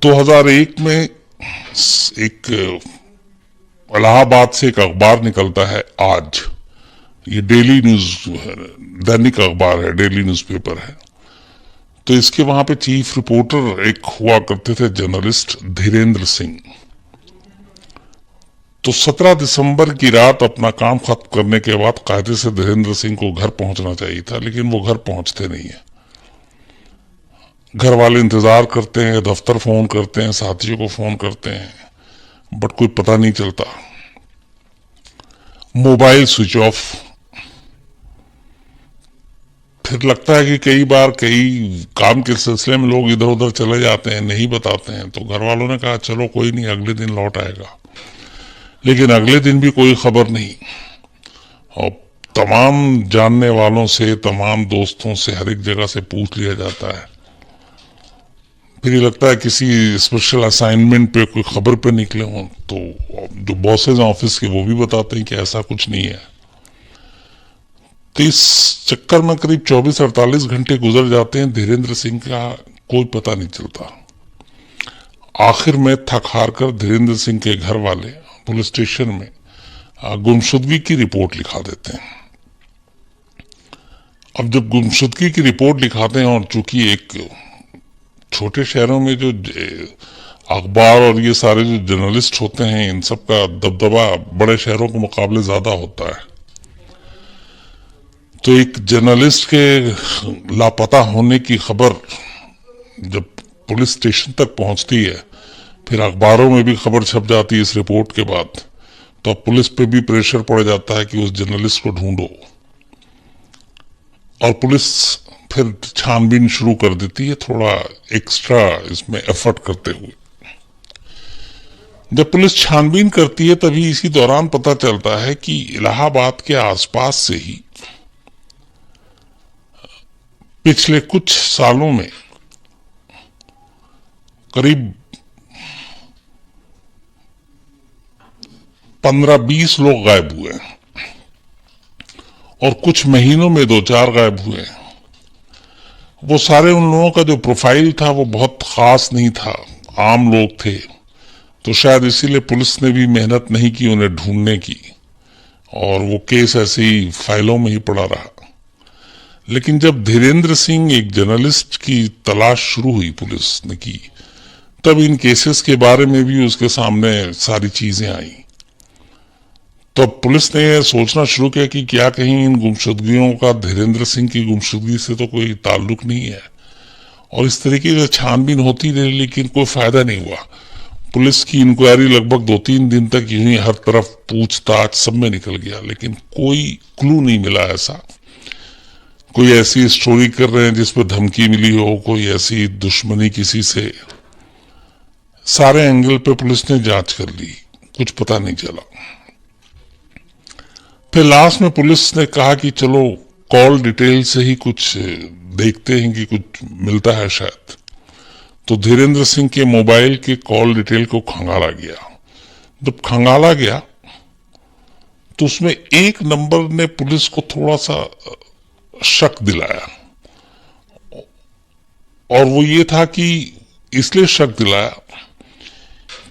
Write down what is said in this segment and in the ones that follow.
2001 में एक इलाहाबाद से एक अखबार निकलता है आज। ये डेली न्यूज दैनिक अखबार है, डेली न्यूज़पेपर है। तो इसके वहां पे चीफ रिपोर्टर एक हुआ करते थे जर्नलिस्ट धीरेन्द्र सिंह। तो 17 दिसंबर की रात अपना काम खत्म करने के बाद कायदे से धीरेन्द्र सिंह को घर पहुंचना चाहिए था, लेकिन वो घर पहुंचते नहीं है। घर वाले इंतजार करते हैं, दफ्तर फोन करते हैं, साथियों को फोन करते हैं, बट कोई पता नहीं चलता। Mobile switch off. फिर लगता है कि कई बार कई काम के सिलसिले में लोग इधर उधर चले जाते हैं, नहीं बताते हैं। तो घर वालों ने कहा चलो कोई नहीं, अगले दिन लौट आएगा। लेकिन अगले दिन भी कोई खबर नहीं। और तमाम जानने वालों से, तमाम दोस्तों से, हर एक जगह से पूछ लिया जाता है। फिर ये लगता है किसी स्पेशल असाइनमेंट पे कोई खबर पे निकले हों, तो जो बॉसेज ऑफिस के वो भी बताते हैं कि ऐसा कुछ नहीं है। तो इस चक्कर में करीब 24-48 घंटे गुजर जाते हैं, धीरेन्द्र सिंह का कोई पता नहीं चलता। आखिर में थक हार कर धीरेन्द्र सिंह के घर वाले पुलिस स्टेशन में गुमशुदगी की रिपोर्ट लिखा देते हैं। अब जब गुमशुदगी की रिपोर्ट लिखाते हैं, और चूंकि एक छोटे शहरों में जो अखबार और ये सारे जो जर्नलिस्ट होते हैं, इन सब का दबदबा बड़े शहरों के मुकाबले ज्यादा होता है। तो एक जर्नलिस्ट के लापता होने की खबर जब पुलिस स्टेशन तक पहुंचती है, फिर अखबारों में भी खबर छप जाती है इस रिपोर्ट के बाद, तो अब पुलिस पे भी प्रेशर पड़ जाता है कि उस जर्नलिस्ट को ढूंढो। और पुलिस फिर छानबीन शुरू कर देती है, थोड़ा एक्स्ट्रा इसमें एफर्ट करते हुए। जब पुलिस छानबीन करती है, तभी इसी दौरान पता चलता है कि इलाहाबाद के आसपास से ही पिछले कुछ सालों में करीब 15-20 लोग गायब हुए हैं, और कुछ महीनों में 2-4 गायब हुए हैं। वो सारे उन लोगों का जो प्रोफाइल था वो बहुत खास नहीं था, आम लोग थे। तो शायद इसीलिए पुलिस ने भी मेहनत नहीं की उन्हें ढूंढने की, और वो केस ऐसे ही फाइलों में ही पड़ा रहा। लेकिन जब धीरेन्द्र सिंह एक जर्नलिस्ट की तलाश शुरू हुई पुलिस ने की, तब इन केसेस के बारे में भी उसके सामने सारी चीजें आई। तो पुलिस ने सोचना शुरू किया कि क्या कहीं इन गुमशुदगियों का धीरेन्द्र सिंह की गुमशुदगी से तो कोई ताल्लुक नहीं है। और इस तरीके से छानबीन होती रही, लेकिन कोई फायदा नहीं हुआ। पुलिस की इंक्वायरी लगभग 2-3 दिन तक यूं ही हर तरफ पूछताछ सब में निकल गया, लेकिन कोई क्लू नहीं मिला ऐसा। कोई ऐसी स्टोरी कर रहे हैं जिसपे धमकी मिली हो, कोई ऐसी दुश्मनी किसी से। सारे एंगल पे पुलिस ने जांच कर ली, कुछ पता नहीं चला। फिर लास्ट में पुलिस ने कहा कि चलो कॉल डिटेल से ही कुछ देखते हैं कि कुछ मिलता है शायद। तो धीरेन्द्र सिंह के मोबाइल के कॉल डिटेल को खंगाला गया। जब खंगाला गया तो उसमें एक नंबर ने पुलिस को थोड़ा सा शक दिलाया, और वो ये था कि इसलिए शक दिलाया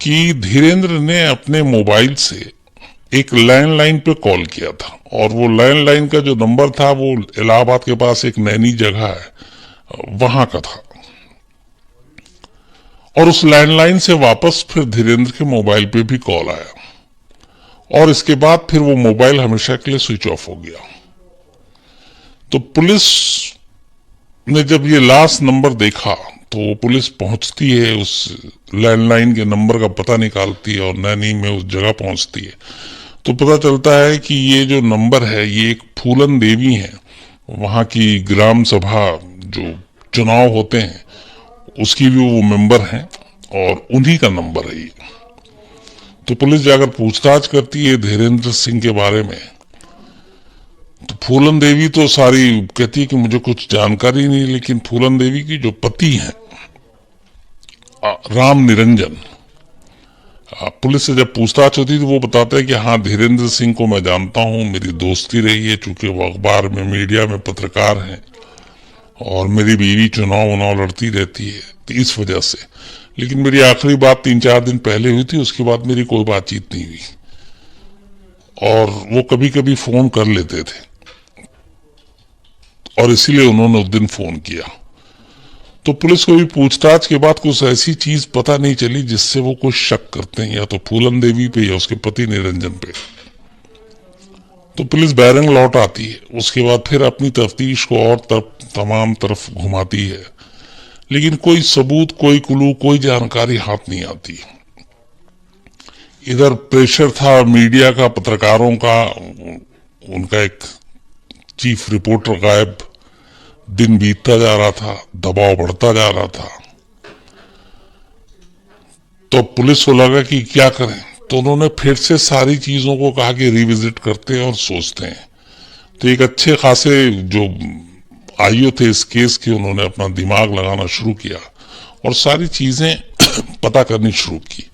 कि धीरेन्द्र ने अपने मोबाइल से एक लैंडलाइन पे कॉल किया था, और वो लैंडलाइन का जो नंबर था वो इलाहाबाद के पास एक नैनी जगह है वहां का था। और उस लैंडलाइन से वापस फिर धीरेन्द्र के मोबाइल पे भी कॉल आया, और इसके बाद फिर वो मोबाइल हमेशा के लिए स्विच ऑफ हो गया। तो पुलिस ने जब ये लास्ट नंबर देखा, तो पुलिस पहुंचती है, उस लैंडलाइन के नंबर का पता निकालती है और नैनी में उस जगह पहुंचती है। तो पता चलता है कि ये जो नंबर है ये एक फूलन देवी है, वहां की ग्राम सभा जो चुनाव होते हैं उसकी भी वो मेंबर हैं, और उन्हीं का नंबर है ये। तो पुलिस जाकर पूछताछ करती है धीरेन्द्र सिंह के बारे में। तो फूलन देवी तो सारी कहती है कि मुझे कुछ जानकारी नहीं, लेकिन फूलन देवी की जो पति हैं राम निरंजन, पुलिस से जब पूछताछ होती तो वो बताते हैं कि हाँ, धीरेन्द्र सिंह को मैं जानता हूं, मेरी दोस्ती रही है, चूंकि वो अखबार में मीडिया में पत्रकार हैं, और मेरी बीवी चुनाव लड़ती रहती है। इस वजह से। लेकिन मेरी आखिरी बात 3-4 दिन पहले हुई थी, उसके बाद मेरी कोई बातचीत नहीं हुई, और वो कभी कभी फोन कर लेते थे, और इसीलिए उन्होंने उस दिन फोन किया। तो पुलिस को भी पूछताछ के बाद कुछ ऐसी चीज पता नहीं चली जिससे वो कुछ शक करते हैं, या तो फूलन देवी पे या उसके पति निरंजन पे। तो पुलिस बैरंग लौट आती है, उसके बाद फिर अपनी तफ्तीश को और तमाम तरफ घुमाती है, लेकिन कोई सबूत, कोई क्लू, कोई जानकारी हाथ नहीं आती। इधर प्रेशर था मीडिया का, पत्रकारों का, उनका एक चीफ रिपोर्टर गायब, दिन बीतता जा रहा था, दबाव बढ़ता जा रहा था। तो पुलिस को लगा कि क्या करें, तो उन्होंने फिर से सारी चीजों को कहा कि रिविजिट करते हैं और सोचते हैं। तो एक अच्छे खासे जो आईओ थे इस केस के, उन्होंने अपना दिमाग लगाना शुरू किया और सारी चीजें पता करनी शुरू की।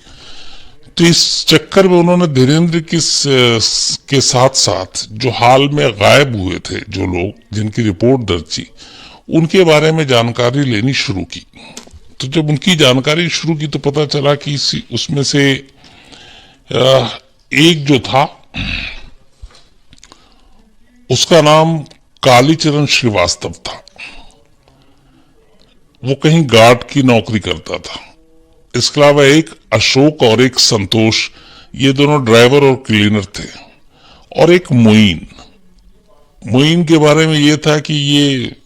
तो इस चक्कर में उन्होंने धीरेन्द्र के साथ साथ जो हाल में गायब हुए थे, जो लोग जिनकी रिपोर्ट दर्ज थी, उनके बारे में जानकारी लेनी शुरू की। तो जब उनकी जानकारी शुरू की तो पता चला कि उसमें से एक जो था उसका नाम कालीचरण श्रीवास्तव था। वो कहीं गार्ड की नौकरी करता था। इसके अलावा एक अशोक और एक संतोष, ये दोनों ड्राइवर और क्लीनर थे। और एक मोइन के बारे में ये था कि ये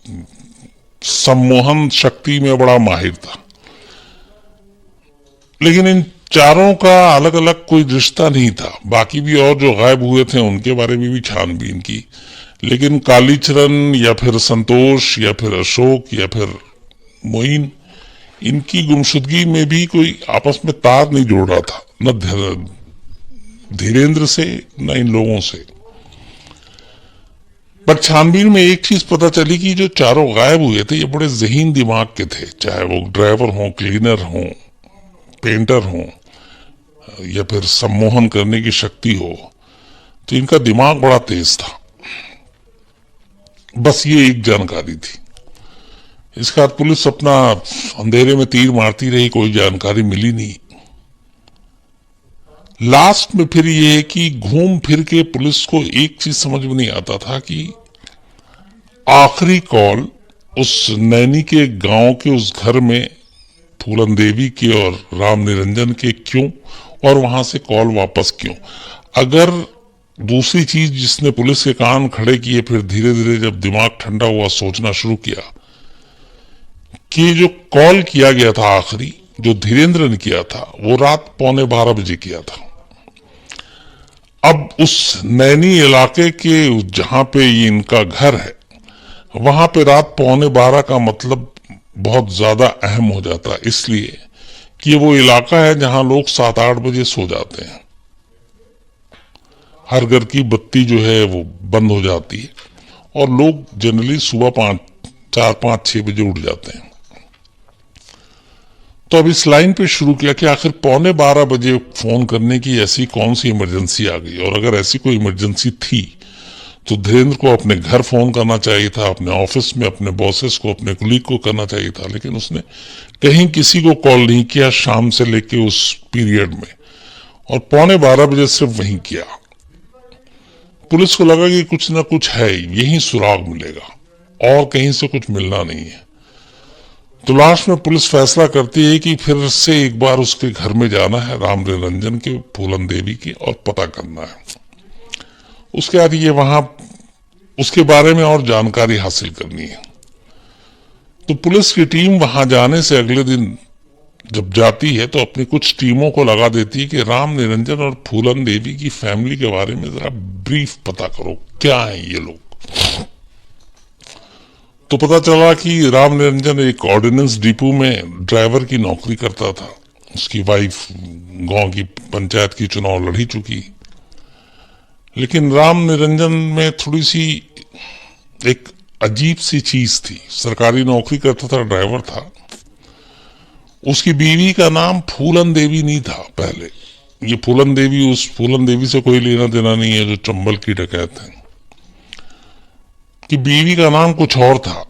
सम्मोहन शक्ति में बड़ा माहिर था। लेकिन इन चारों का अलग अलग कोई रिश्ता नहीं था। बाकी भी और जो गायब हुए थे उनके बारे में भी छानबीन की, लेकिन कालीचरण या फिर संतोष या फिर अशोक या फिर मोइन, इनकी गुमशुदगी में भी कोई आपस में तार नहीं जोड़ रहा था, न धीरेन्द्र से न इन लोगों से। पर छानबीन में एक चीज पता चली कि जो चारों गायब हुए थे ये बड़े ज़हीन दिमाग के थे, चाहे वो ड्राइवर हों, क्लीनर हों, पेंटर हों, या फिर सम्मोहन करने की शक्ति हो। तो इनका दिमाग बड़ा तेज था। बस ये एक जानकारी थी। इसके बाद पुलिस अपना अंधेरे में तीर मारती रही, कोई जानकारी मिली नहीं। लास्ट में फिर ये है कि घूम फिर के पुलिस को एक चीज समझ में नहीं आता था कि आखिरी कॉल उस नैनी के गांव के उस घर में फूलन देवी के और राम निरंजन के क्यों, और वहां से कॉल वापस क्यों। अगर दूसरी चीज जिसने पुलिस के कान खड़े किए, फिर धीरे धीरे जब दिमाग ठंडा हुआ, सोचना शुरू किया कि जो कॉल किया गया था आखिरी, जो धीरेन्द्र ने किया था, वो रात 11:15 बजे किया था। अब उस नैनी इलाके के जहां पे ये इनका घर है, वहां पे रात 11:15 का मतलब बहुत ज्यादा अहम हो जाता है, इसलिए कि वो इलाका है जहां लोग 7-8 बजे सो जाते हैं। हर घर की बत्ती जो है वो बंद हो जाती है और लोग जनरली सुबह 4-5-6 बजे उठ जाते हैं। तो अब इस लाइन पे शुरू किया कि आखिर 11:15 बजे फोन करने की ऐसी कौन सी इमरजेंसी आ गई, और अगर ऐसी कोई इमरजेंसी थी तो धीरेन्द्र को अपने घर फोन करना चाहिए था, अपने ऑफिस में अपने बॉसेस को, अपने कुलीग को करना चाहिए था। लेकिन उसने कहीं किसी को कॉल नहीं किया शाम से लेके उस पीरियड में, और 11:15 बजे सिर्फ वहीं किया। पुलिस को लगा कि कुछ ना कुछ है, यही सुराग मिलेगा और कहीं से कुछ मिलना नहीं है। तो लास्ट में पुलिस फैसला करती है कि फिर से एक बार उसके घर में जाना है, राम निरंजन के, फूलन देवी के, और पता करना है। उसके बाद ये वहां उसके बारे में और जानकारी हासिल करनी है। तो पुलिस की टीम वहां जाने से अगले दिन जब जाती है तो अपनी कुछ टीमों को लगा देती है कि राम निरंजन और फूलन देवी की फैमिली के बारे में जरा ब्रीफ पता करो, क्या है ये लोग। तो पता चला कि राम निरंजन एक ऑर्डिनेंस डिपो में ड्राइवर की नौकरी करता था। उसकी वाइफ गांव की पंचायत की चुनाव लड़ी चुकी, लेकिन राम निरंजन में थोड़ी सी एक अजीब सी चीज थी। सरकारी नौकरी करता था, ड्राइवर था। उसकी बीवी का नाम फूलन देवी नहीं था पहले। ये फूलन देवी, उस फूलन देवी से कोई लेना देना नहीं है जो चंबल की डकैत है, कि बीवी का नाम कुछ और था,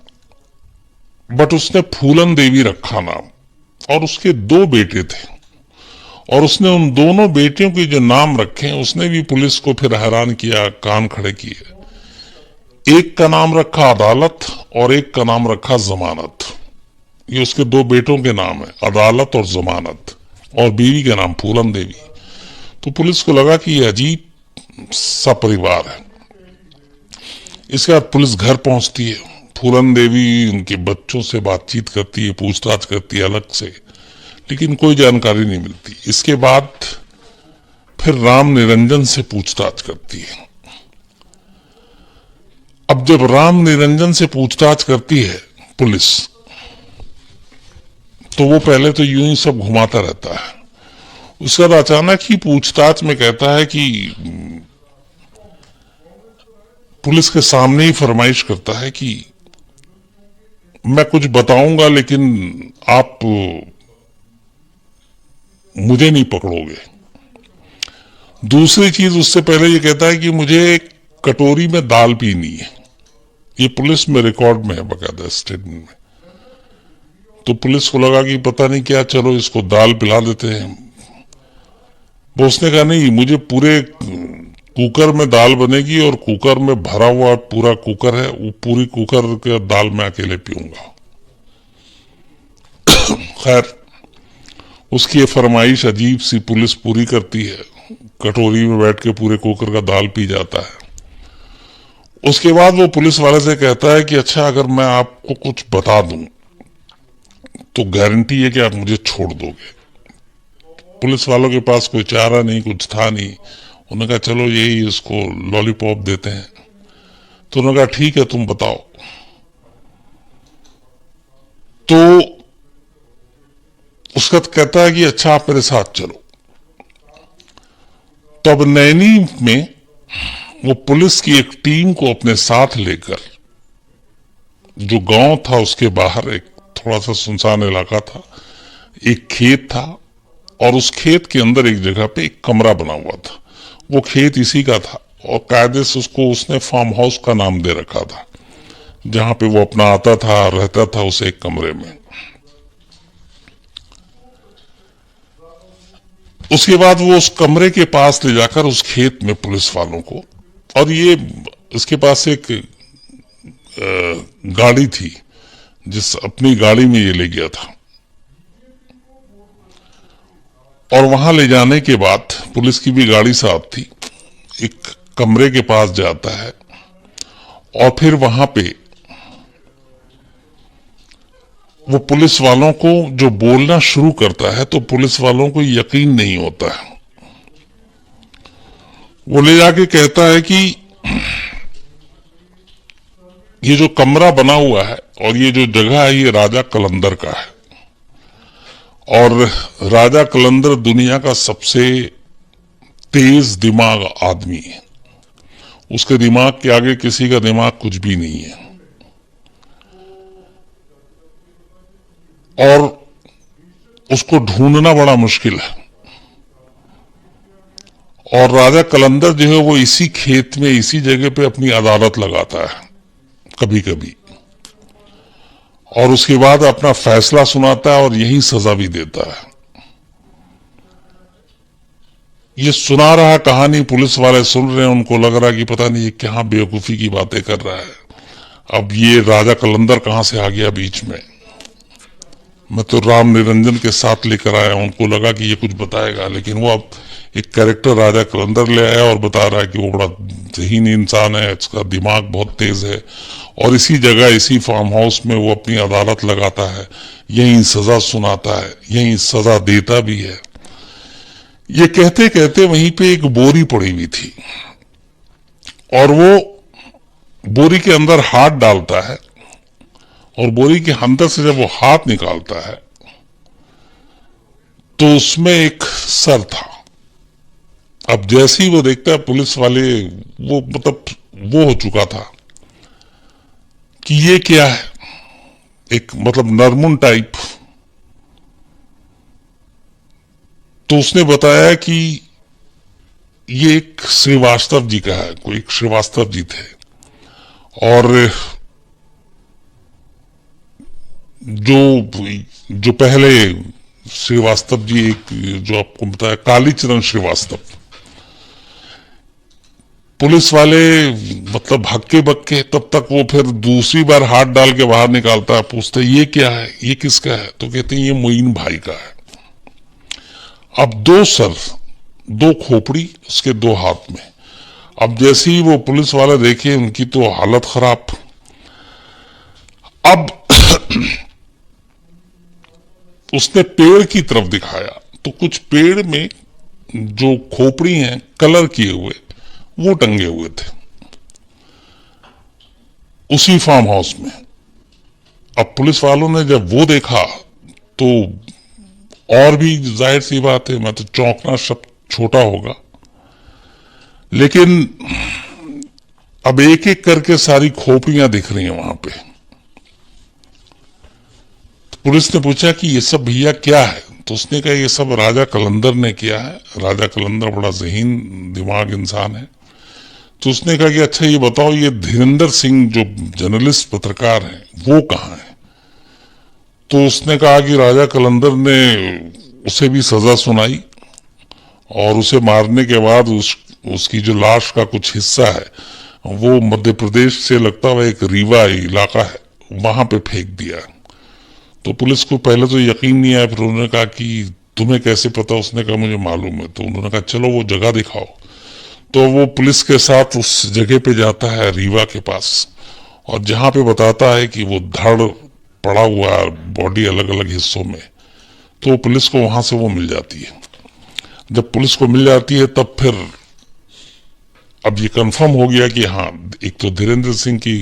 बट उसने फूलन देवी रखा नाम। और उसके 2 बेटे थे, और उसने उन दोनों बेटियों के जो नाम रखे उसने भी पुलिस को फिर हैरान किया, कान खड़े किए। एक का नाम रखा अदालत और एक का नाम रखा जमानत। ये उसके 2 बेटों के नाम है, अदालत और जमानत, और बीवी का नाम फूलन देवी। तो पुलिस को लगा कि ये अजीब सा परिवार है। इसके बाद पुलिस घर पहुंचती है, फूलन देवी उनके बच्चों से बातचीत करती है, पूछताछ करती है अलग से, लेकिन कोई जानकारी नहीं मिलती। इसके बाद फिर राम निरंजन से पूछताछ करती है। अब जब राम निरंजन से पूछताछ करती है पुलिस, तो वो पहले तो यूं ही सब घुमाता रहता है। उसके बाद अचानक ही पूछताछ में कहता है कि पुलिस के सामने ही फरमाइश करता है कि मैं कुछ बताऊंगा लेकिन आप मुझे नहीं पकड़ोगे। दूसरी चीज, उससे पहले ये कहता है कि मुझे कटोरी में दाल पीनी है। ये पुलिस में रिकॉर्ड में है, बकायदा स्टेटमेंट में। तो पुलिस को लगा कि पता नहीं क्या, चलो इसको दाल पिला देते हैं। वो उसने कहा नहीं, मुझे पूरे कुकर में दाल बनेगी और कुकर में भरा हुआ पूरा कुकर है, वो पूरी कुकर का दाल मैं अकेले पीऊंगा। खैर, उसकी ये फरमाइश अजीब सी पुलिस पूरी करती है, कटोरी में बैठ के पूरे कुकर का दाल पी जाता है। उसके बाद वो पुलिस वाले से कहता है कि अच्छा, अगर मैं आपको कुछ बता दूं तो गारंटी है कि आप मुझे छोड़ दोगे। पुलिस वालों के पास कोई चारा नहीं, कुछ था नहीं। उन्होंने कहा चलो यही इसको लॉलीपॉप देते हैं। तो उन्होंने कहा ठीक है, तुम बताओ। तो उसका कहता है कि अच्छा, आप मेरे साथ चलो। तो अब नैनी में वो पुलिस की एक टीम को अपने साथ लेकर, जो गांव था उसके बाहर एक थोड़ा सा सुनसान इलाका था, एक खेत था, और उस खेत के अंदर एक जगह पे एक कमरा बना हुआ था। वो खेत इसी का था, और कायदे से उसको उसने फार्म हाउस का नाम दे रखा था, जहां पे वो अपना आता था, रहता था उस एक कमरे में। उसके बाद वो उस कमरे के पास ले जाकर उस खेत में पुलिस वालों को, और ये इसके पास एक गाड़ी थी, जिस अपनी गाड़ी में ये ले गया था। और वहां ले जाने के बाद पुलिस की भी गाड़ी साथ थी, एक कमरे के पास जाता है, और फिर वहां पे वो पुलिस वालों को जो बोलना शुरू करता है, तो पुलिस वालों को यकीन नहीं होता है। वो ले जाके कहता है कि ये जो कमरा बना हुआ है और ये जो जगह है, ये राजा कलंदर का है, और राजा कलंदर दुनिया का सबसे तेज दिमाग आदमी है। उसके दिमाग के आगे किसी का दिमाग कुछ भी नहीं है, और उसको ढूंढना बड़ा मुश्किल है। और राजा कलंदर जो है वो इसी खेत में, इसी जगह पे अपनी अदालत लगाता है कभी कभी, और उसके बाद अपना फैसला सुनाता है और यही सजा भी देता है। ये सुना रहा कहानी, पुलिस वाले सुन रहे हैं, उनको लग रहा है कि पता नहीं ये क्या बेवकूफी की बातें कर रहा है। अब ये राजा कलंदर कहां से आ गया बीच में। मैं तो राम निरंजन के साथ लेकर आया, उनको लगा कि ये कुछ बताएगा, लेकिन वो अब एक कैरेक्टर राजा कलंदर ले आया और बता रहा है कि वो बड़ा ज़हीन इंसान है, इसका दिमाग बहुत तेज है, और इसी जगह, इसी फार्म हाउस में वो अपनी अदालत लगाता है, यही सजा सुनाता है, यही सजा देता भी है। ये कहते कहते वहीं पे एक बोरी पड़ी हुई थी, और वो बोरी के अंदर हाथ डालता है, और बोरी के अंदर से जब वो हाथ निकालता है तो उसमें एक सर था। अब जैसे ही वो देखता है, पुलिस वाले वो वो हो चुका था कि ये क्या है, एक नरमुन टाइप। तो उसने बताया कि ये एक श्रीवास्तव जी का है, कोई एक श्रीवास्तव जी थे, और जो पहले श्रीवास्तव जी, एक जो आपको बताया कालीचरण श्रीवास्तव, पुलिस वाले मतलब हक्के बक्के, तब तक वो फिर दूसरी बार हाथ डाल के बाहर निकालता है, पूछते ये क्या है, ये किसका है, तो कहते हैं ये मोइन भाई का है। अब दो सर, दो खोपड़ी, उसके दो हाथ में। अब जैसे ही वो पुलिस वाले देखे, उनकी तो हालत खराब। अब उसने पेड़ की तरफ दिखाया, तो कुछ पेड़ में जो खोपड़ी हैं कलर किए हुए, वो टंगे हुए थे उसी फार्म हाउस में। अब पुलिस वालों ने जब वो देखा तो और भी जाहिर सी बात है, मैं तो चौंकना शब्द छोटा होगा, लेकिन अब एक एक करके सारी खोपड़ियां दिख रही हैं वहां पे। तो पुलिस ने पूछा कि ये सब भैया क्या है, तो उसने कहा ये सब राजा कलंदर ने किया है। राजा कलंदर बड़ा ज़हीन दिमाग इंसान है। तो उसने कहा कि अच्छा ये बताओ, ये धीरेंद्र सिंह जो जर्नलिस्ट पत्रकार हैं वो कहाँ है? तो उसने कहा कि राजा कलंदर ने उसे भी सजा सुनाई और उसे मारने के बाद उसकी जो लाश का कुछ हिस्सा है वो मध्य प्रदेश से लगता हुआ एक रीवा इलाका है, वहां पे फेंक दिया। तो पुलिस को पहले तो यकीन नहीं आया, फिर उन्होंने कहा कि तुम्हें कैसे पता? उसने कहा मुझे मालूम है। तो उन्होंने कहा चलो वो जगह दिखाओ। तो वो पुलिस के साथ उस जगह पे जाता है रीवा के पास, और जहां पे बताता है कि वो धड़ पड़ा हुआ है बॉडी अलग अलग हिस्सों में, तो पुलिस को वहां से वो मिल जाती है। जब पुलिस को मिल जाती है तब फिर अब ये कंफर्म हो गया कि हाँ, एक तो धीरेंद्र सिंह की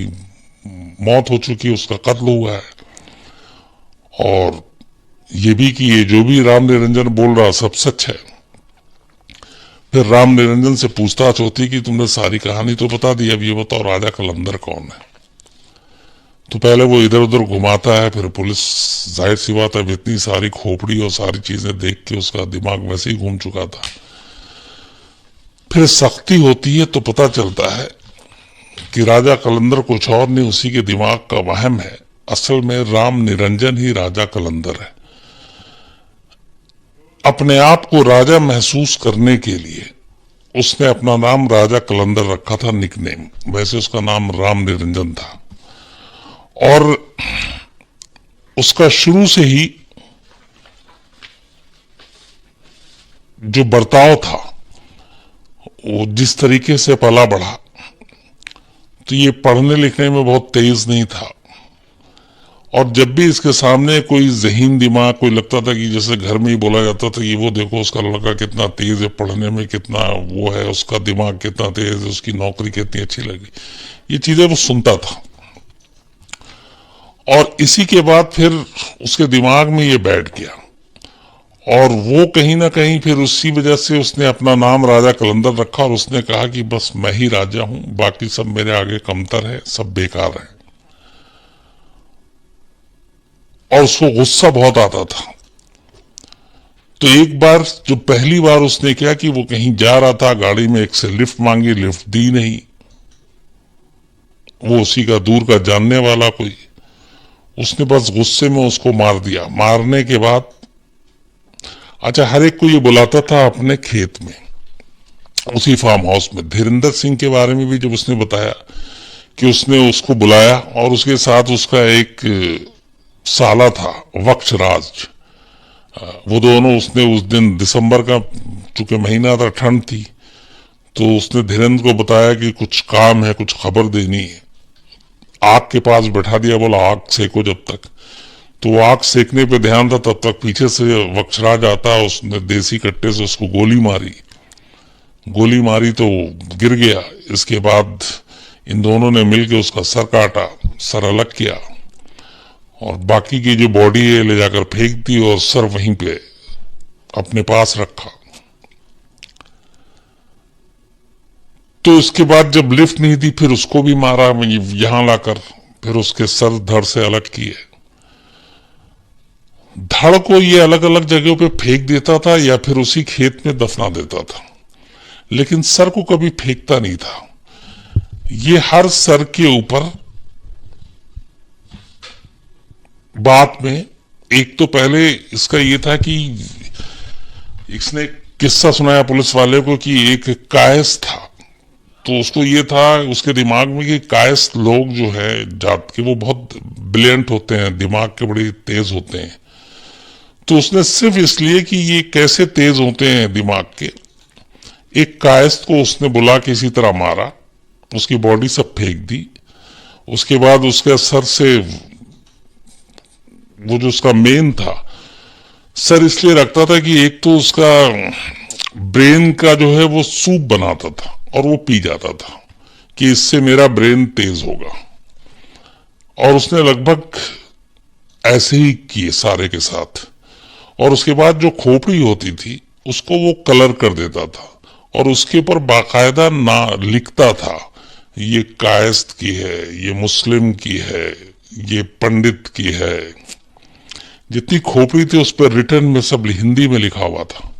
मौत हो चुकी है, उसका कत्ल हुआ है, और ये भी कि ये जो भी राम निरंजन बोल रहा सब सच है। फिर राम निरंजन से पूछताछ होती कि तुमने सारी कहानी तो बता दी, अब ये बताओ राजा कलंदर कौन है? तो पहले वो इधर उधर घुमाता है, फिर पुलिस, जाहिर सी बात है, इतनी सारी खोपड़ी और सारी चीजें देख के उसका दिमाग वैसे ही घूम चुका था। फिर सख्ती होती है तो पता चलता है कि राजा कलंदर कुछ और नहीं, उसी के दिमाग का वहम है। असल में राम निरंजन ही राजा कलंदर है। अपने आप को राजा महसूस करने के लिए उसने अपना नाम राजा कलंदर रखा था, निकनेम। वैसे उसका नाम राम निरंजन था, और उसका शुरू से ही जो बर्ताव था, वो जिस तरीके से पला बढ़ा, तो ये पढ़ने लिखने में बहुत तेज नहीं था। और जब भी इसके सामने कोई ज़हीन दिमाग, कोई लगता था कि जैसे घर में ही बोला जाता था कि वो देखो उसका लड़का कितना तेज है, पढ़ने में कितना वो है, उसका दिमाग कितना तेज है, उसकी नौकरी कितनी अच्छी लगी, ये चीजें वो सुनता था। और इसी के बाद फिर उसके दिमाग में ये बैठ गया, और वो कहीं ना कहीं फिर उसी वजह से उसने अपना नाम राजा कलंदर रखा, और उसने कहा कि बस मैं ही राजा हूं, बाकी सब मेरे आगे कमतर है, सब बेकार है। और उसको गुस्सा बहुत आता था। तो एक बार, जो पहली बार उसने किया कि वो कहीं जा रहा था, गाड़ी में एक से लिफ्ट मांगी, लिफ्ट दी नहीं, वो उसी का दूर का जानने वाला कोई, उसने बस गुस्से में उसको मार दिया। मारने के बाद, अच्छा, हर एक को ये बुलाता था अपने खेत में, उसी फार्म हाउस में। धीरेंद्र सिंह के बारे में भी जब उसने बताया कि उसने उसको बुलाया, और उसके साथ उसका एक साला था वक्षराज, वो दोनों, उसने उस दिन दिसंबर का चूंकि महीना था, ठंड थी, तो उसने धीरेंद्र को बताया कि कुछ काम है, कुछ खबर देनी है। आग के पास बैठा दिया, बोला आग सेको जब तक। तो वो आग सेकने पे ध्यान था, तब तक पीछे से वक्षराज आता, उसने देसी कट्टे से उसको गोली मारी। गोली मारी तो गिर गया। इसके बाद इन दोनों ने मिलकर उसका सर काटा, सर अलग किया, और बाकी की जो बॉडी है ले जाकर फेंक दी, और सर वहीं पे अपने पास रखा। तो इसके बाद जब लिफ्ट नहीं दी, फिर उसको भी मारा यहां लाकर, फिर उसके सर धड़ से अलग किए। धड़ को ये अलग अलग जगहों पे फेंक देता था, या फिर उसी खेत में दफना देता था, लेकिन सर को कभी फेंकता नहीं था। ये हर सर के ऊपर बाद में एक तो पहले इसका ये था कि इसने किस्सा सुनाया पुलिस वाले को कि एक कायस्थ था, तो उसको ये था उसके दिमाग में कि कायस्थ लोग जो है जात के वो बहुत ब्रिलियंट होते हैं, दिमाग के बड़े तेज होते हैं। तो उसने सिर्फ इसलिए कि ये कैसे तेज होते हैं दिमाग के, एक कायस्थ को उसने बुला के इसी तरह मारा, उसकी बॉडी सब फेंक दी। उसके बाद उसके सर से वो जो उसका मेन था, सर इसलिए रखता था कि एक तो उसका ब्रेन का जो है वो सूप बनाता था और वो पी जाता था कि इससे मेरा ब्रेन तेज होगा। और उसने लगभग ऐसे ही किए सारे के साथ। और उसके बाद जो खोपड़ी होती थी उसको वो कलर कर देता था और उसके ऊपर बाकायदा ना लिखता था, ये कायस्थ की है, ये मुस्लिम की है, ये पंडित की है। जितनी खोपड़ी थी उस पर रिटर्न में सब हिंदी में लिखा हुआ था।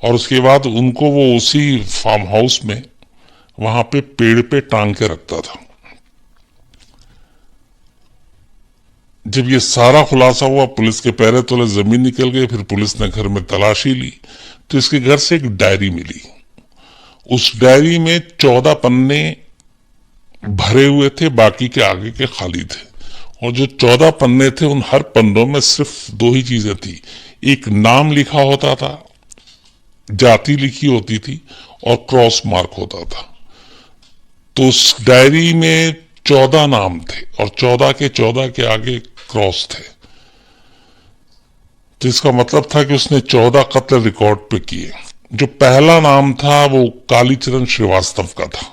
और उसके बाद उनको वो उसी फार्म हाउस में वहां पे पेड़ पे टांग के रखता था। जब ये सारा खुलासा हुआ, पुलिस के पैरे तले जमीन निकल गई। फिर पुलिस ने घर में तलाशी ली तो इसके घर से एक डायरी मिली। उस डायरी में 14 पन्ने भरे हुए थे, बाकी के आगे के खाली थे। और जो 14 पन्ने थे उन हर पन्नों में सिर्फ दो ही चीजें थी, एक नाम लिखा होता था, जाति लिखी होती थी और क्रॉस मार्क होता था। तो उस डायरी में 14 नाम थे और 14 के आगे क्रॉस थे। तो इसका मतलब था कि उसने 14 कत्ल रिकॉर्ड पे किए। जो पहला नाम था वो कालीचरण श्रीवास्तव का था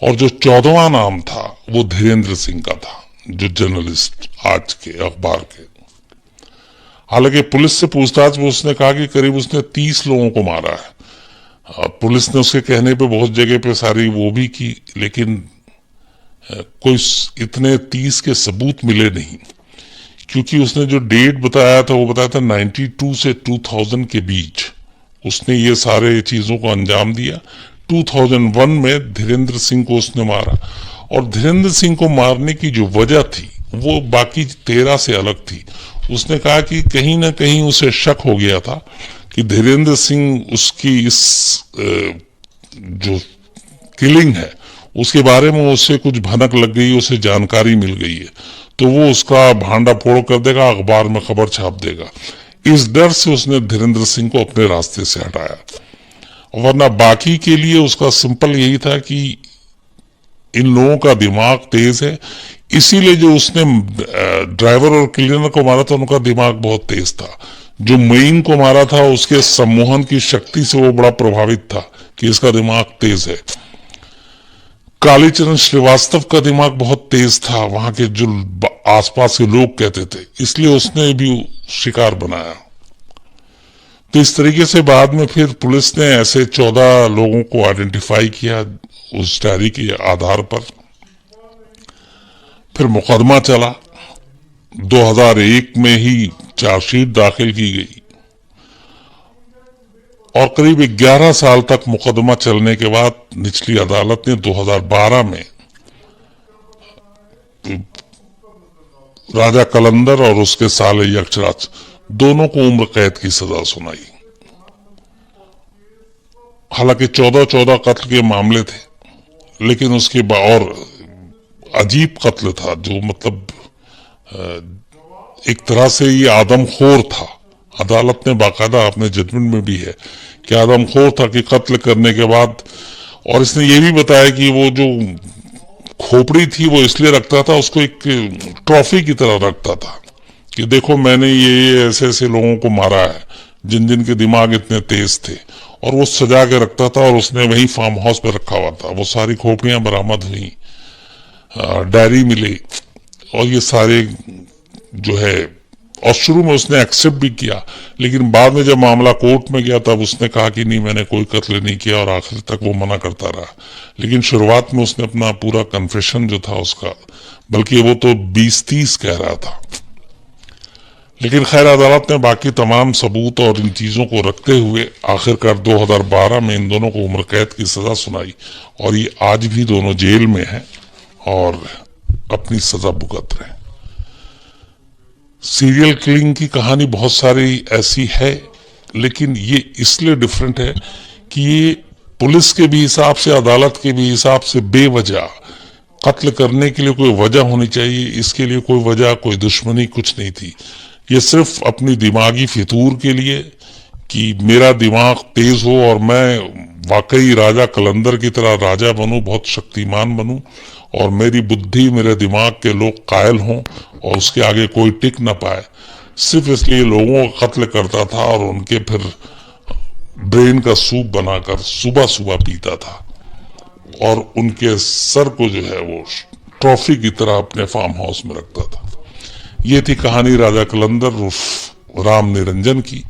और जो 14वां नाम था वो धीरेन्द्र सिंह का था, जो जर्नलिस्ट आज के अखबार के। हालांकि पुलिस से पूछताछ में उसने कहा कि करीब उसने 30 लोगों को मारा है। पुलिस ने उसके कहने पे बहुत जगह पे सारी वो भी की, लेकिन कोई इतने 30 के सबूत मिले नहीं, क्योंकि उसने जो डेट बताया था वो बताया था 92 से 2000 के बीच उसने ये सारे चीजों को अंजाम दिया। 2001 में धीरेन्द्र सिंह को उसने मारा और धीरेन्द्र सिंह को मारने की जो वजह थी वो बाकी 13 से अलग थी। उसने कहा कि कहीं ना कहीं उसे शक हो गया था कि धीरेन्द्र सिंह उसकी इस जो किलिंग है उसके बारे में उसे कुछ भनक लग गई, उसे जानकारी मिल गई है, तो वो उसका भांडा फोड़ कर देगा, अखबार में खबर छाप देगा। इस डर से उसने धीरेन्द्र सिंह को अपने रास्ते से हटाया। वरना बाकी के लिए उसका सिंपल यही था कि इन लोगों का दिमाग तेज है, इसीलिए जो उसने ड्राइवर और क्लीनर को मारा था उनका दिमाग बहुत तेज था। जो मेन को मारा था उसके सम्मोहन की शक्ति से वो बड़ा प्रभावित था कि इसका दिमाग तेज है। कालीचरण श्रीवास्तव का दिमाग बहुत तेज था, वहां के जो आसपास के लोग कहते थे, इसलिए उसने भी शिकार बनाया। तो इस तरीके से बाद में फिर पुलिस ने ऐसे 14 लोगों को आइडेंटिफाई किया उस डायरी के आधार पर। फिर मुकदमा चला, 2001 में ही चार्जशीट दाखिल की गई और करीब 11 साल तक मुकदमा चलने के बाद निचली अदालत ने 2012 में राजा कलंदर और उसके साले यक्षराज दोनों को उम्र कैद की सजा सुनाई। हालांकि 14 कत्ल के मामले थे, लेकिन उसके और अजीब कत्ल था जो मतलब एक तरह से ये आदमखोर था। अदालत ने बाकायदा अपने जजमेंट में भी है कि आदमखोर था कि कत्ल करने के बाद, और इसने ये भी बताया कि वो जो खोपड़ी थी वो इसलिए रखता था, उसको एक ट्रॉफी की तरह रखता था कि देखो मैंने ये ऐसे ऐसे लोगों को मारा है जिन जिन के दिमाग इतने तेज थे, और वो सजा के रखता था और उसने वही फार्म हाउस पे रखा हुआ था। वो सारी खोपड़ियां बरामद हुई, डायरी मिली और ये सारे जो है, और शुरू में उसने एक्सेप्ट भी किया, लेकिन बाद में जब मामला कोर्ट में गया तब उसने कहा कि नहीं मैंने कोई कत्ल नहीं किया और आखिर तक वो मना करता रहा। लेकिन शुरुआत में उसने अपना पूरा कन्फेशन जो था उसका, बल्कि वो तो 20-30 कह रहा था। लेकिन खैर अदालत ने बाकी तमाम सबूत और इन चीजों को रखते हुए आखिरकार 2012 में इन दोनों को उम्र कैद की सजा सुनाई और ये आज भी दोनों जेल में हैं और अपनी सजा भुगत रहे हैं। सीरियल किलिंग की कहानी बहुत सारी ऐसी है, लेकिन ये इसलिए डिफरेंट है कि ये पुलिस के भी हिसाब से, अदालत के भी हिसाब से बेवजह कत्ल करने के लिए कोई वजह होनी चाहिए, इसके लिए कोई वजह, कोई दुश्मनी कुछ नहीं थी। ये सिर्फ अपनी दिमागी फितूर के लिए कि मेरा दिमाग तेज हो और मैं वाकई राजा कलंदर की तरह राजा बनूं, बहुत शक्तिमान बनूं, और मेरी बुद्धि, मेरे दिमाग के लोग कायल हों और उसके आगे कोई टिक ना पाए, सिर्फ इसलिए लोगों का कत्ल करता था और उनके फिर ब्रेन का सूप बनाकर सुबह सुबह पीता था और उनके सर को जो है वो ट्रॉफी की तरह अपने फार्म हाउस में रखता था। ये थी कहानी राजा कलंदर उर्फ राम निरंजन की।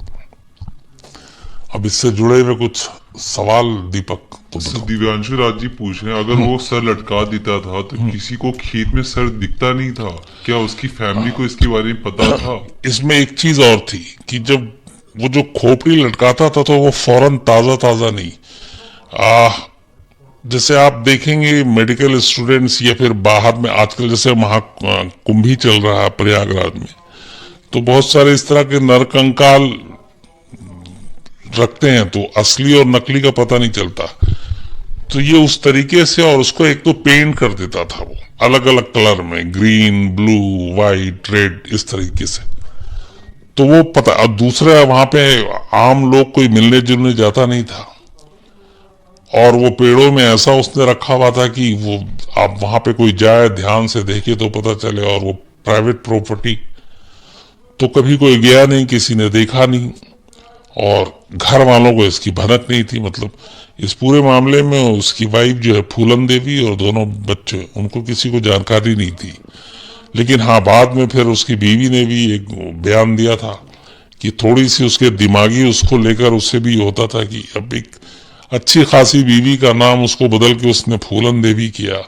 अब इससे जुड़े हुए कुछ सवाल दीपक तो दिव्यांशु राज जी पूछ रहे हैं, अगर वो सर लटका देता था तो किसी को खेत में सर दिखता नहीं था क्या? उसकी फैमिली को इसके बारे में पता था? इसमें एक चीज और थी कि जब वो जो खोपड़ी लटकाता था तो वो फौरन ताजा ताजा नहीं, जैसे आप देखेंगे मेडिकल स्टूडेंट्स या फिर बाहर में आजकल जैसे महाकुंभ ही चल रहा है प्रयागराज में, तो बहुत सारे इस तरह के नरकंकाल रखते हैं तो असली और नकली का पता नहीं चलता। तो ये उस तरीके से, और उसको एक तो पेंट कर देता था वो अलग अलग कलर में, ग्रीन, ब्लू, वाइट, रेड, इस तरीके से, तो वो पता। और दूसरा, वहां पे आम लोग कोई मिलने जुलने जाता नहीं था और वो पेड़ों में ऐसा उसने रखा हुआ था कि वो आप वहां पे कोई जाए ध्यान से देखे तो पता चले, और वो प्राइवेट प्रॉपर्टी, तो कभी कोई गया नहीं, किसी ने देखा नहीं और घर वालों को इसकी भनक नहीं थी। मतलब इस पूरे मामले में उसकी वाइफ जो है फूलन देवी और दोनों बच्चे, उनको किसी को जानकारी नहीं थी। लेकिन हाँ, बाद में फिर उसकी बीवी ने भी एक बयान दिया था कि थोड़ी सी उसके दिमागी उसको लेकर उससे भी होता था कि अब एक अच्छी खासी बीवी का नाम उसको बदल के उसने फूलन देवी किया।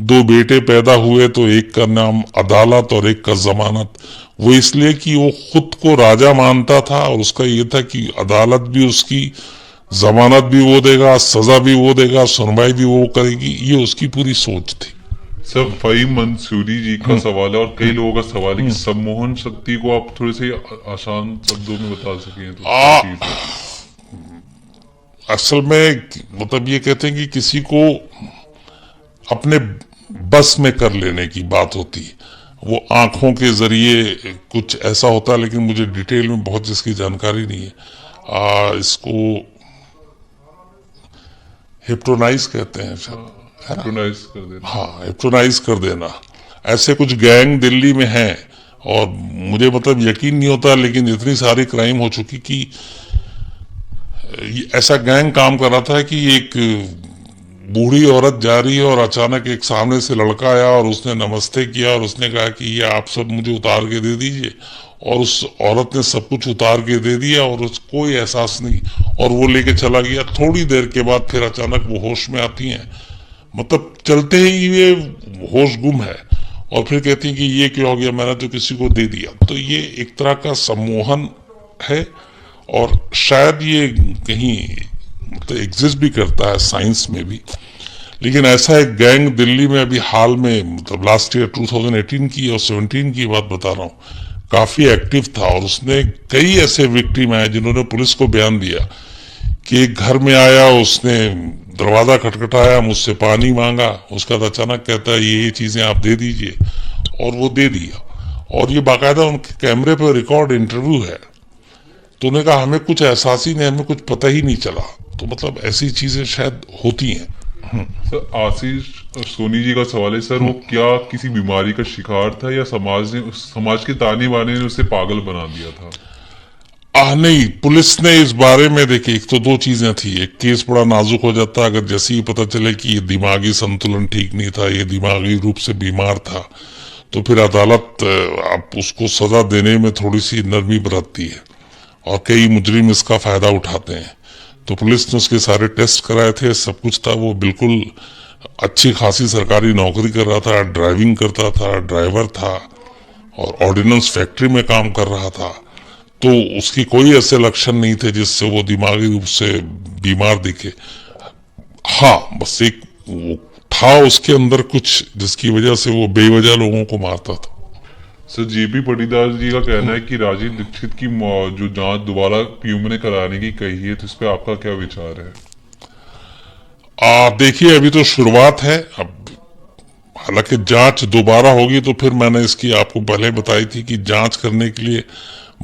2 बेटे पैदा हुए तो एक का नाम अदालत और एक का जमानत, वो इसलिए कि वो खुद को राजा मानता था और उसका ये था कि अदालत भी उसकी, जमानत भी वो देगा, सजा भी वो देगा, सुनवाई भी वो करेगी, ये उसकी पूरी सोच थी। सर, फहीम मंसूरी जी का सवाल है और कई लोगों का सवाल है कि सम्मोहन शक्ति को आप थोड़े से आसान शब्दों में बता सकें तो असल में मतलब ये कहते हैं कि किसी को अपने बस में कर लेने की बात होती है, वो आंखों के जरिए कुछ ऐसा होता है, लेकिन मुझे डिटेल में बहुत इसकी जानकारी नहीं है। इसको हिप्नोटाइज कहते हैं शायद, हिप्नोटाइज कर देना। हाँ, हिप्नोटाइज कर देना। ऐसे कुछ गैंग दिल्ली में हैं और मुझे मतलब यकीन नहीं होता, लेकिन इतनी सारी क्राइम हो चुकी कि ऐसा गैंग काम कर रहा था कि एक बूढ़ी औरत जा रही है और अचानक एक सामने से लड़का आया और उसने नमस्ते किया और उसने कहा कि ये आप सब मुझे उतार के दे दीजिए, और उस औरत ने सब कुछ उतार के दे दिया और उसको कोई एहसास नहीं, और वो लेके चला गया। थोड़ी देर के बाद फिर अचानक वो होश में आती हैं, मतलब चलते ही ये होश गुम है, और फिर कहती हैं कि ये क्या हो गया, मैंने तो किसी को दे दिया। तो ये एक तरह का सम्मोहन है और शायद ये कहीं मतलब एग्जिस्ट भी करता है साइंस में भी। लेकिन ऐसा एक गैंग दिल्ली में अभी हाल में, मतलब लास्ट ईयर 2018 की और 17 की बात बता रहा हूँ, काफी एक्टिव था और उसने कई ऐसे विक्टिम आए जिन्होंने पुलिस को बयान दिया कि एक घर में आया, उसने दरवाजा खटखटाया, मुझसे पानी मांगा, उसका तो अचानक कहता है ये चीजें आप दे दीजिए, और वो दे दिया। और ये बाकायदा उनके कैमरे पर रिकॉर्ड इंटरव्यू है। तो उन्होंने कहा हमें कुछ एहसास ही नहीं, हमें कुछ पता ही नहीं चला। तो मतलब ऐसी चीजें शायद होती हैं। सर, आशीष सोनी जी का सवाल है, सर वो क्या किसी बीमारी का शिकार था या समाज के ताने बाने ने उसे पागल बना दिया था? नहीं, पुलिस ने इस बारे में, देखिए, एक तो 2 चीजें थी। एक केस बड़ा नाजुक हो जाता अगर जैसे ही पता चले कि ये दिमागी संतुलन ठीक नहीं था, ये दिमागी रूप से बीमार था, तो फिर अदालत आप उसको सजा देने में थोड़ी सी नरमी बरतती है और कई मुजरिम इसका फायदा उठाते हैं। तो पुलिस ने उसके सारे टेस्ट कराए थे, सब कुछ था, वो बिल्कुल अच्छी खासी सरकारी नौकरी कर रहा था, ड्राइविंग करता था, ड्राइवर था और ऑर्डिनेंस फैक्ट्री में काम कर रहा था। तो उसकी कोई ऐसे लक्षण नहीं थे जिससे वो दिमागी रूप से बीमार दिखे। हाँ, बस एक वो था उसके अंदर कुछ जिसकी वजह से वो बेवजह लोगों को मारता था। सर जेपी पाटीदार जी का कहना है कि राजीव दीक्षित की जो जांच दोबारा पीएम ने कराने की कही है, तो इस पे आपका क्या विचार है? देखिए अभी तो शुरुआत है। अब हालांकि जांच दोबारा होगी तो फिर मैंने इसकी आपको पहले बताई थी कि जांच करने के लिए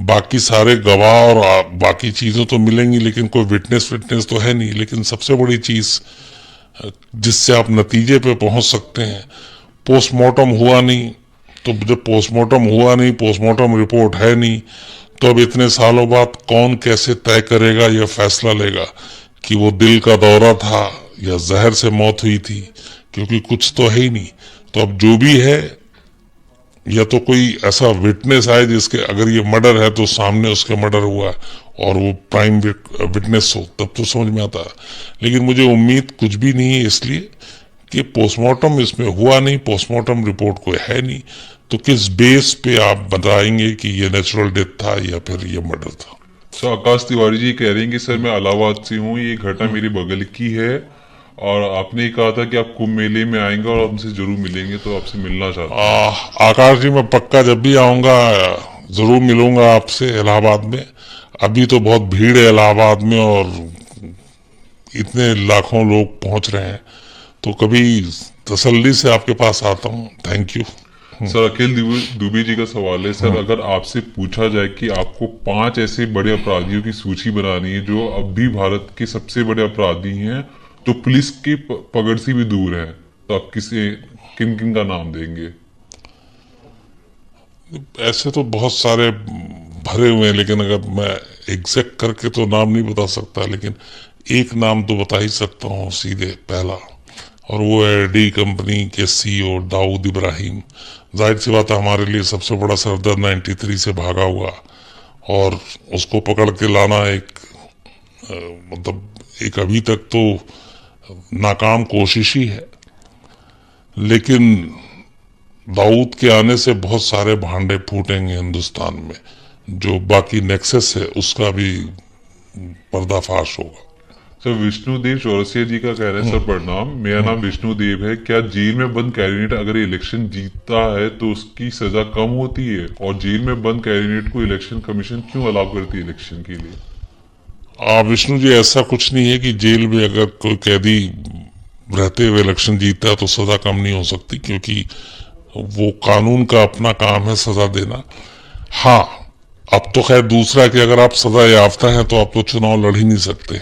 बाकी सारे गवाह और बाकी चीजें तो मिलेंगी, लेकिन कोई विटनेस तो है नहीं। लेकिन सबसे बड़ी चीज जिससे आप नतीजे पे पहुंच सकते हैं, पोस्टमार्टम हुआ नहीं। तो जब पोस्टमार्टम हुआ नहीं, पोस्टमार्टम रिपोर्ट है नहीं, तो अब इतने सालों बाद कौन कैसे तय करेगा या फैसला लेगा कि वो दिल का दौरा था या जहर से मौत हुई थी, क्योंकि कुछ तो है ही नहीं। तो अब जो भी है, या तो कोई ऐसा विटनेस आए जिसके, अगर ये मर्डर है तो सामने उसके मर्डर हुआ है और वो प्राइम विटनेस हो, तब तो समझ में आता है। लेकिन मुझे उम्मीद कुछ भी नहीं है, इसलिए कि पोस्टमार्टम इसमें हुआ नहीं, पोस्टमार्टम रिपोर्ट कोई है नहीं। तो किस बेस पे आप बताएंगे कि ये नेचुरल डेथ था या फिर ये मर्डर था? सर आकाश तिवारी जी कह रहे हैं कि सर मैं इलाहाबाद से हूँ, ये घटना मेरी बगल की है, और आपने कहा था कि आप कुंभ मेले में आएंगे और हमसे जरूर मिलेंगे, तो आपसे मिलना चाहता हूँ। आकाश जी, मैं पक्का जब भी आऊंगा जरूर मिलूंगा आपसे इलाहाबाद में। अभी तो बहुत भीड़ है इलाहाबाद में और इतने लाखों लोग पहुंच रहे हैं, तो कभी तसल्ली से आपके पास आता हूँ। Thank you. सर अखिल दुबे जी का सवाल है, सर अगर आपसे पूछा जाए कि आपको 5 ऐसे बड़े अपराधियों की सूची बनानी है जो अब भी भारत के सबसे बड़े अपराधी हैं, तो पुलिस की पकड़ से भी दूर है, तो आप किन किन का नाम देंगे? ऐसे तो बहुत सारे भरे हुए हैं, लेकिन अगर मैं एग्जैक्ट करके तो नाम नहीं बता सकता, लेकिन एक नाम तो बता ही सकता हूँ सीधे, पहला, और वो है डी कंपनी के सीईओ दाऊद इब्राहिम। जाहिर सी बात है, हमारे लिए सबसे बड़ा सरदर्द 93 से भागा हुआ, और उसको पकड़ के लाना मतलब एक अभी तक तो नाकाम कोशिश ही है। लेकिन दाऊद के आने से बहुत सारे भांडे फूटेंगे हिंदुस्तान में, जो बाकी नेक्सस है उसका भी पर्दाफाश होगा। सर विष्णुदेव चौरसिया जी का कह रहे हैं, सर प्रणाम, मेरा नाम विष्णुदेव है। क्या जेल में बंद कैंडिडेट अगर इलेक्शन जीतता है तो उसकी सजा कम होती है, और जेल में बंद कैंडिडेट को इलेक्शन कमीशन क्यों अलाउ करती है इलेक्शन के लिए? विष्णु जी, ऐसा कुछ नहीं है कि जेल में अगर कोई कैदी रहते हुए इलेक्शन जीतता है तो सजा कम नहीं हो सकती, क्योंकि वो कानून का अपना काम है सजा देना। हाँ, अब तो खैर दूसरा कि अगर आप सजा याफ्ता हैं तो आप तो चुनाव लड़ ही नहीं सकते,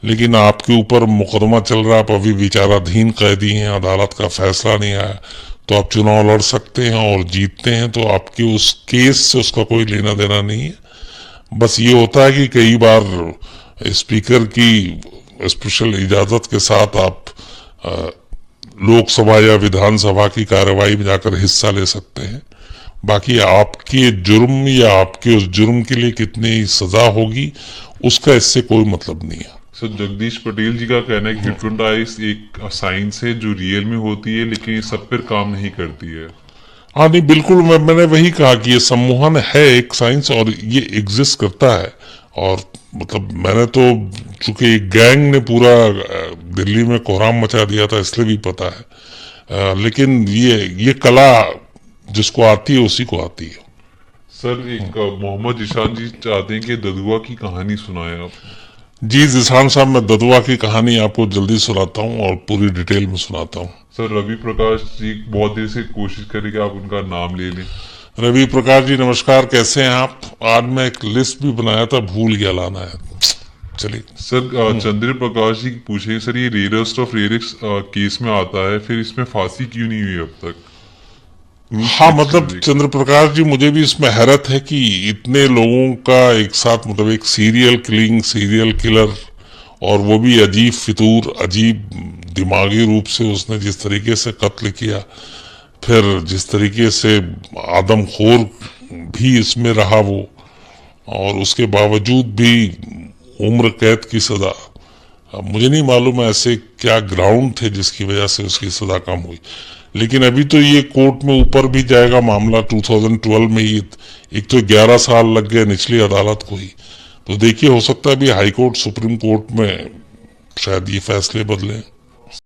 लेकिन आपके ऊपर मुकदमा चल रहा है, आप अभी विचाराधीन कैदी हैं, अदालत का फैसला नहीं आया, तो आप चुनाव लड़ सकते हैं और जीतते हैं, तो आपके उस केस से उसका कोई लेना देना नहीं है। बस ये होता है कि कई बार स्पीकर की स्पेशल इजाजत के साथ आप लोकसभा या विधानसभा की कार्यवाही में जाकर हिस्सा ले सकते हैं। बाकी आपके जुर्म या आपके उस जुर्म के लिए कितनी सजा होगी उसका इससे कोई मतलब नहीं है। सर जगदीश पटेल जी का कहना है कि हिप्नोटाइज एक साइंस है जो रियल में होती है, लेकिन ये सब पर काम नहीं करती है। हाँ नहीं, बिल्कुल, मैंने वही कहा कि ये सम्मोहन है एक साइंस और ये एग्जिस्ट करता है। और मतलब मैंने तो, चूंकि एक गैंग ने पूरा दिल्ली में कोहराम मचा दिया था, इसलिए भी पता है। लेकिन ये कला जिसको आती है उसी को आती है। सर एक मोहम्मद जिशान जी चाहते हैं कि ददुआ की कहानी सुनाएं आप। जी जिशान साहब, मैं ददुआ की कहानी आपको जल्दी सुनाता हूँ और पूरी डिटेल में सुनाता हूँ। सर रवि प्रकाश जी बहुत देर से कोशिश करें कि आप उनका नाम ले लें। रवि प्रकाश जी नमस्कार, कैसे हैं आप? आज मैं एक लिस्ट भी बनाया था, भूल गया लाना है। चलिए सर चंद्र प्रकाश जी पूछे, सर ये रेयरेस्ट ऑफ रेयरेस्ट केस में आता है, फिर इसमें फांसी क्यों नहीं हुई अब तक? हाँ, मतलब चंद्र प्रकाश जी, मुझे भी इसमें हैरत है कि इतने लोगों का एक साथ, मतलब एक सीरियल किलर, और वो भी अजीब फितूर, अजीब दिमागी रूप से उसने जिस तरीके से कत्ल किया, फिर जिस तरीके से आदमखोर भी इसमें रहा वो, और उसके बावजूद भी उम्र कैद की सजा। अब मुझे नहीं मालूम ऐसे क्या ग्राउंड थे जिसकी वजह से उसकी सजा कम हुई, लेकिन अभी तो ये कोर्ट में ऊपर भी जाएगा मामला। 2012 में ये एक तो 11 साल लग गए निचली अदालत को ही, तो देखिए हो सकता है अभी हाई कोर्ट सुप्रीम कोर्ट में शायद ये फैसले बदले।